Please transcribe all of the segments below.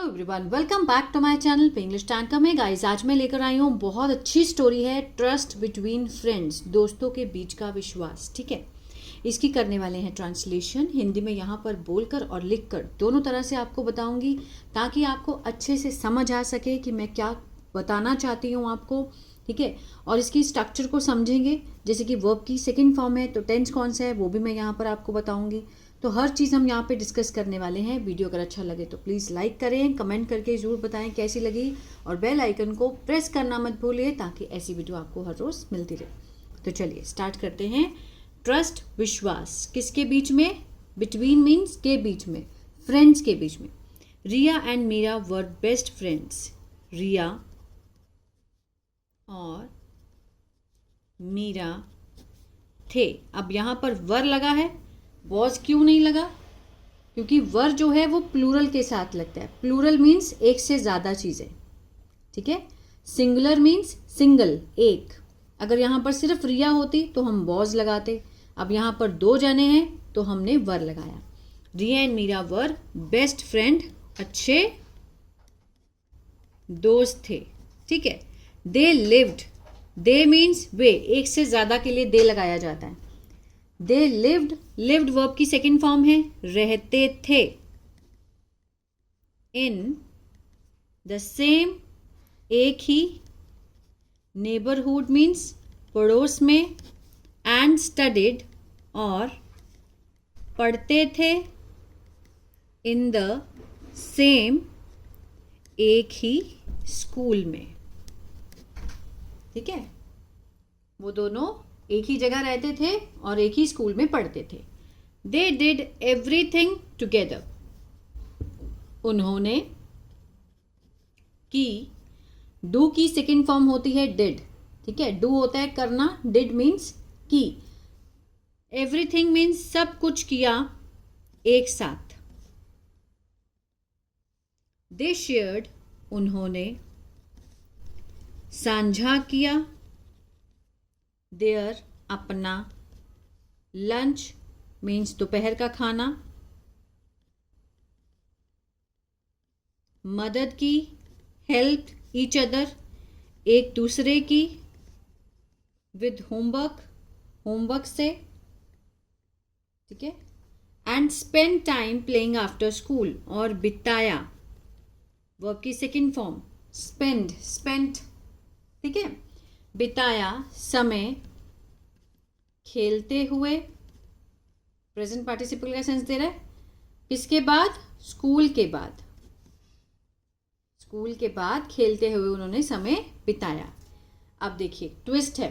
Everyone, welcome back to my channel पे English tanker में। Guys, आज मैं लेकर आई हूँ बहुत अच्छी स्टोरी है, ट्रस्ट बिटवीन फ्रेंड्स, दोस्तों के बीच का विश्वास। ठीक है, इसकी करने वाले हैं ट्रांसलेशन हिंदी में, यहाँ पर बोलकर और लिखकर दोनों तरह से आपको बताऊंगी ताकि आपको अच्छे से समझ आ सके कि मैं क्या बताना चाहती हूँ आपको। ठीक है, और इसकी स्ट्रक्चर को समझेंगे, जैसे कि वर्ब की सेकंड फॉर्म है तो टेंस कौन सा है वो भी मैं यहाँ पर आपको बताऊंगी। तो हर चीज़ हम यहाँ पे डिस्कस करने वाले हैं। वीडियो अगर अच्छा लगे तो प्लीज़ लाइक करें, कमेंट करके ज़रूर बताएं कैसी लगी, और बेल आइकन को प्रेस करना मत भूलिए ताकि ऐसी वीडियो आपको हर रोज़ मिलती रहे। तो चलिए स्टार्ट करते हैं। ट्रस्ट, विश्वास, किसके बीच में? बिटवीन मीन्स के बीच में, फ्रेंड्स के बीच में। Riya and Meera were best friends. Riya और मीरा थे। अब यहाँ पर वर लगा है, वॉज क्यों नहीं लगा? क्योंकि वर जो है वो प्लूरल के साथ लगता है। प्लूरल मीन्स एक से ज़्यादा चीज़ें। ठीक है, सिंगुलर मीन्स सिंगल, एक। अगर यहाँ पर सिर्फ रिया होती तो हम वॉज लगाते। अब यहाँ पर दो जने हैं तो हमने वर लगाया। Riya and Meera were best friend, अच्छे दोस्त थे। ठीक है, दे लिव्ड, दे मीन्स वे, एक से ज़्यादा के लिए दे लगाया जाता है। दे लिव्ड, लिव्ड वर्ब की सेकेंड फॉर्म है, रहते थे। इन द सेम, एक ही। नेबरहुड मीन्स पड़ोस में। एंड स्टडीड, और पढ़ते थे। इन द सेम, एक ही स्कूल में। ठीक है, वो दोनों एक ही जगह रहते थे और एक ही स्कूल में पढ़ते थे। दे डिड एवरीथिंग टुगेदर, उन्होंने की। डू की सेकेंड फॉर्म होती है डिड। ठीक है, डू होता है करना, डिड मीन्स की। एवरीथिंग मीन्स सब कुछ किया एक साथ। दे शेयर्ड, उन्होंने साझा किया। देयर, अपना। लंच मीन्स दोपहर का खाना। मदद की, हेल्प ईच अदर, एक दूसरे की। विद होमवर्क, होमवर्क से। ठीक है, and spend time playing after school, और बिताया। वर्ब की सेकेंड फॉर्म स्पेंड, स्पेंट। ठीक है, बिताया समय खेलते हुए। प्रेजेंट पार्टिसिपल का सेंस दे रहा है। किसके बाद? स्कूल के बाद। स्कूल के बाद खेलते हुए उन्होंने समय बिताया। अब देखिए ट्विस्ट है,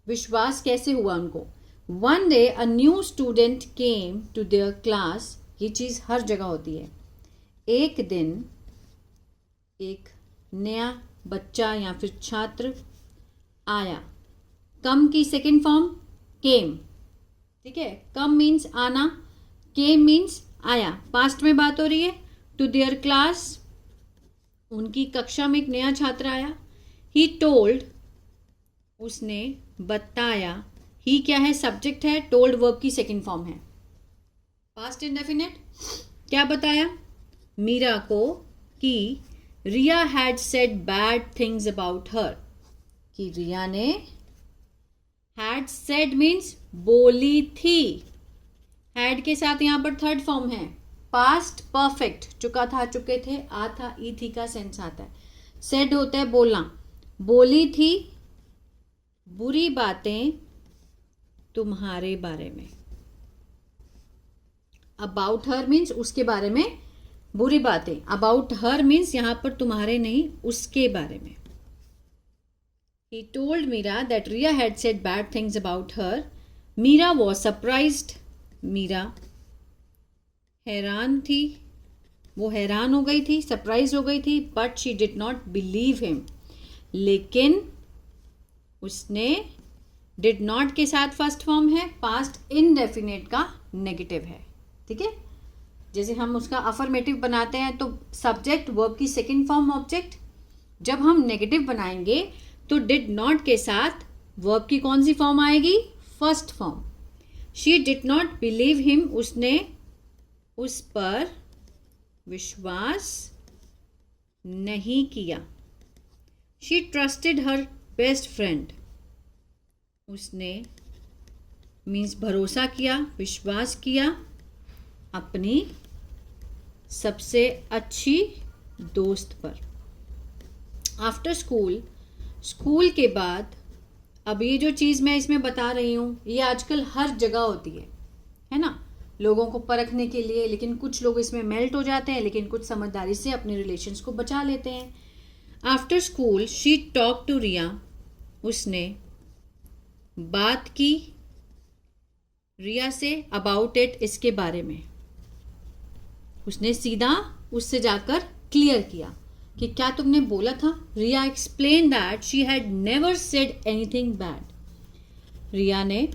विश्वास कैसे हुआ उनको। One day a new student came to their class. ये चीज़ हर जगह होती है। एक दिन एक नया बच्चा या फिर छात्र आया। कम की सेकेंड फॉर्म केम। ठीक है, कम मीन्स आना, केम मीन्स आया। पास्ट में बात हो रही है। टू देयर क्लास, उनकी कक्षा में एक नया छात्र आया। ही टोल्ड, उसने बताया। ही क्या है? सब्जेक्ट है। टोल्ड वर्ब की सेकेंड फॉर्म है, पास्ट इंडेफिनिट। क्या बताया? मीरा को कि Riya had said bad things about her, कि रिया ने, हैड सेड मीन्स बोली थी। हैड के साथ यहां पर थर्ड फॉर्म है, पास्ट परफेक्ट। चुका था, चुके थे, आ था, ई थी का सेंस आता है। सेड होता है बोलना। बोली थी बुरी बातें तुम्हारे बारे में। अबाउट हर मीन्स उसके बारे में बुरी बातें। अबाउट हर मीन्स यहां पर तुम्हारे नहीं, उसके बारे में। He told Meera that Riya had said bad things about her. Meera was surprised. Meera हैरान थी, वो हैरान हो गई थी, सरप्राइज हो गई थी। But she did not believe him. लेकिन उसने, did not के साथ फर्स्ट फॉर्म है, पास्ट इनडेफिनेट का नेगेटिव है। ठीक है, जैसे हम उसका अफर्मेटिव बनाते हैं तो सब्जेक्ट वर्ब की सेकेंड फॉर्म ऑब्जेक्ट। जब हम नेगेटिव बनाएंगे तो डिड नॉट के साथ वर्ब की कौन सी फॉर्म आएगी? First form. She did not believe him, उसने उस पर विश्वास नहीं किया। She trusted her best friend, उसने मीन्स भरोसा किया, विश्वास किया अपनी सबसे अच्छी दोस्त पर। आफ्टर स्कूल, स्कूल के बाद, अब ये जो चीज़ मैं इसमें बता रही हूँ ये आजकल हर जगह होती है ना, लोगों को परखने के लिए, लेकिन कुछ लोग इसमें मेल्ट हो जाते हैं, लेकिन कुछ समझदारी से अपने रिलेशंस को बचा लेते हैं। After school she talk to Riya, उसने बात की रिया से अबाउट इट, इसके बारे में। उसने सीधा उससे जाकर क्लियर किया कि क्या तुमने बोला था। Riya explain that she had never said anything bad. Riya ने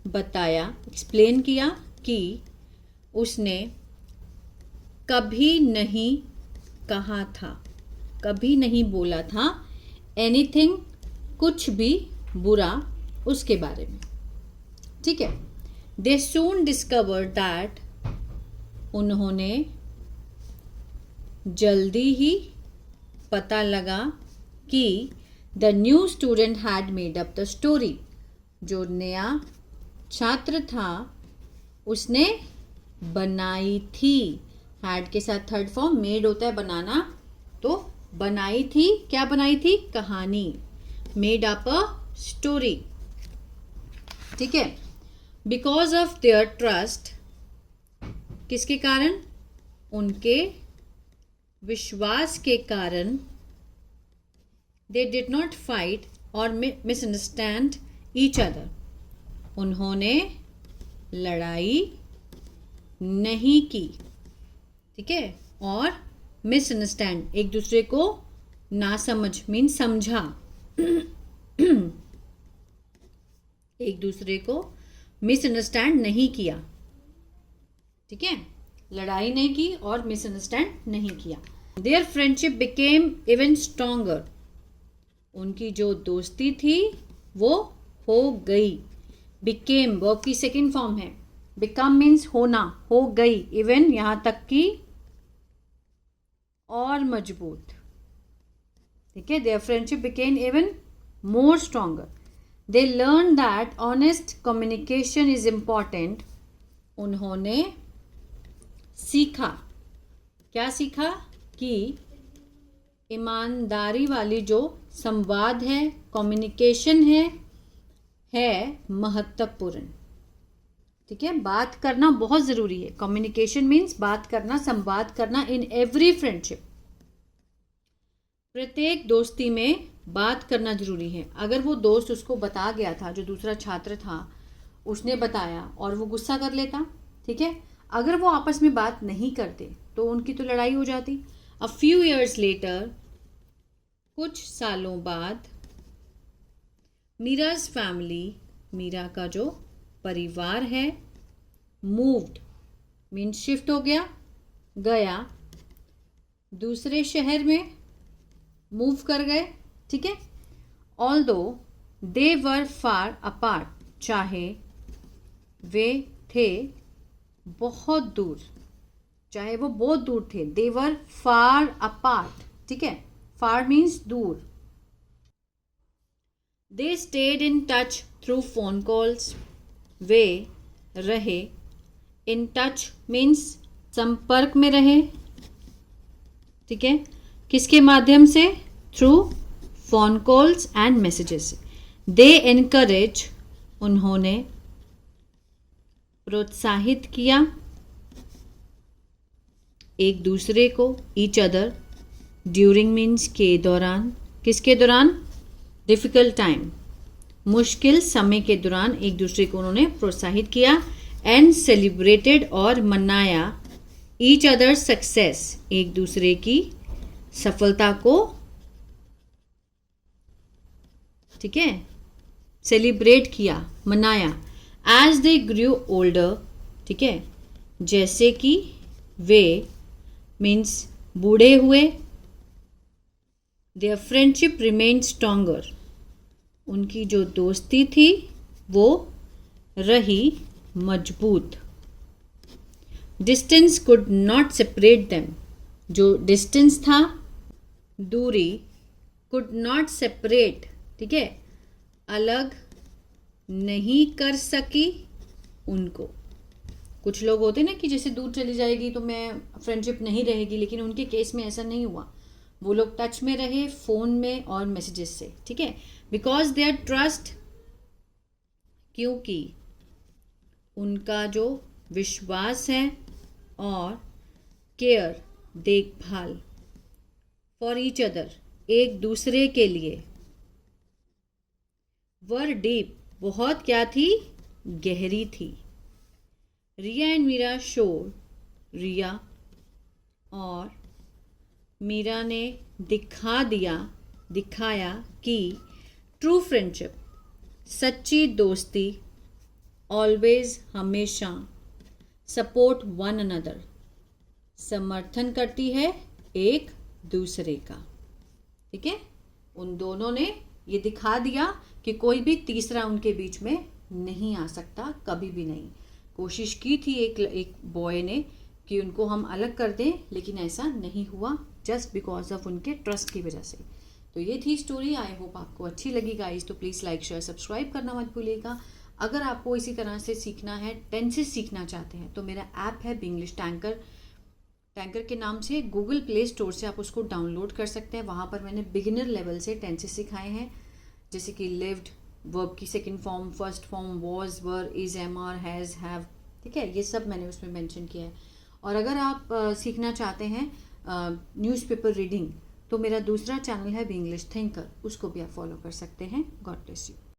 बताया, एक्सप्लेन किया कि उसने कभी नहीं कहा था, कभी नहीं बोला था एनीथिंग, कुछ भी बुरा उसके बारे में। ठीक है। दे सून डिस्कवर दैट, उन्होंने जल्दी ही पता लगा कि the new student had made up the story, जो नया छात्र था उसने बनाई थी। हैड के साथ थर्ड फॉर्म, मेड होता है बनाना, तो बनाई थी, क्या बनाई थी, कहानी, मेड अप अ स्टोरी। ठीक है। बिकॉज ऑफ देयर ट्रस्ट, किसके कारण, उनके विश्वास के कारण, दे डिड नॉट फाइट और मिसअंडरस्टैंड ईच अदर, उन्होंने लड़ाई नहीं की। ठीक है। और मिसअंडरस्टैंड, एक दूसरे को ना समझ, मीन समझा एक दूसरे को मिसअंडरस्टैंड नहीं किया। ठीक है। लड़ाई नहीं की और मिसअंडरस्टैंड नहीं किया। Their friendship became even stronger, उनकी जो दोस्ती थी वो हो गई। बिकेम वर्ब की सेकेंड फॉर्म है, बिकम मीन्स होना, हो गई, इवन यहां तक कि और मजबूत। ठीक है। Their friendship became even more stronger. They learn that honest communication is important, उन्होंने सीखा, क्या सीखा, कि ईमानदारी वाली जो संवाद है, कम्युनिकेशन है महत्वपूर्ण। ठीक है। बात करना बहुत ज़रूरी है। कम्युनिकेशन मीन्स बात करना, संवाद करना इन एवरी फ्रेंडशिप। प्रत्येक दोस्ती में बात करना जरूरी है। अगर वो दोस्त उसको बता गया था, जो दूसरा छात्र था उसने बताया और वो गुस्सा कर लेता, ठीक है, अगर वो आपस में बात नहीं करते तो उनकी तो लड़ाई हो जाती। अ फ्यू ईयर्स लेटर, कुछ सालों बाद, मीराज फैमिली, मीरा का जो परिवार है, मूव्ड मीन शिफ्ट हो गया दूसरे शहर में, मूव कर गए। ठीक है। Although they were far apart, चाहे वे थे बहुत दूर, चाहे वो बहुत दूर थे, दे वर फार अपार्ट। ठीक है। फार मीन्स दूर। They stayed in touch through phone calls, वे रहे, इन टच मीन्स संपर्क में रहे। ठीक है। किसके माध्यम से, through phone calls and messages. They encourage, उन्होंने प्रोत्साहित किया एक दूसरे को, ईच अदर, ड्यूरिंग मीन्स के दौरान, किसके दौरान, डिफिकल्ट टाइम, मुश्किल समय के दौरान एक दूसरे को उन्होंने प्रोत्साहित किया। एंड सेलिब्रेटेड, और मनाया, ईच अदर सक्सेस, एक दूसरे की सफलता को, ठीक है, सेलिब्रेट किया, मनाया। एज दे ग्रू ओल्डर, ठीक है, जैसे कि वे मीन्स बूढ़े हुए, देयर फ्रेंडशिप रिमेन स्ट्रॉन्गर, उनकी जो दोस्ती थी वो रही मजबूत। Distance could not separate them, जो डिस्टेंस था दूरी, कुड नॉट सेपरेट, ठीक है, अलग नहीं कर सकी उनको। कुछ लोग होते ना कि जैसे दूर चली जाएगी तो मैं फ्रेंडशिप नहीं रहेगी, लेकिन उनके केस में ऐसा नहीं हुआ। वो लोग टच में रहे फ़ोन में और मैसेजेस से, ठीक है। बिकॉज देयर ट्रस्ट, क्योंकि उनका जो विश्वास है, और केयर, देखभाल, फॉर ईच अदर, एक दूसरे के लिए, वर डीप, बहुत क्या थी, गहरी थी। रिया एंड मीरा शोर, रिया और मीरा ने दिखाया कि ट्रू फ्रेंडशिप, सच्ची दोस्ती, ऑलवेज, हमेशा, सपोर्ट वन अनदर, समर्थन करती है एक दूसरे का, ठीक है। उन दोनों ने ये दिखा दिया कि कोई भी तीसरा उनके बीच में नहीं आ सकता, कभी भी नहीं। कोशिश की थी एक बॉय ने कि उनको हम अलग कर दें, लेकिन ऐसा नहीं हुआ, जस्ट बिकॉज ऑफ उनके ट्रस्ट की वजह से। तो ये थी स्टोरी। आई होप आपको अच्छी लगी गाइस। तो प्लीज़ लाइक शेयर सब्सक्राइब करना मत भूलिएगा। अगर आपको इसी तरह से सीखना है, टेंसेस सीखना चाहते हैं, तो मेरा ऐप है बिंग्लिश टैंकर के नाम से। गूगल प्ले स्टोर से आप उसको डाउनलोड कर सकते हैं। वहाँ पर मैंने बिगिनर लेवल से टेंसेस सिखाए हैं, जैसे कि लिव्ड, वर्ब की second form, first form, was, were, is, am, are, has, have, ठीक है। ये सब मैंने उसमें मेंशन किया है। और अगर आप सीखना चाहते हैं न्यूज़पेपर रीडिंग, तो मेरा दूसरा चैनल है बिंग्लिश थिंकर, उसको भी आप फॉलो कर सकते हैं। God bless you.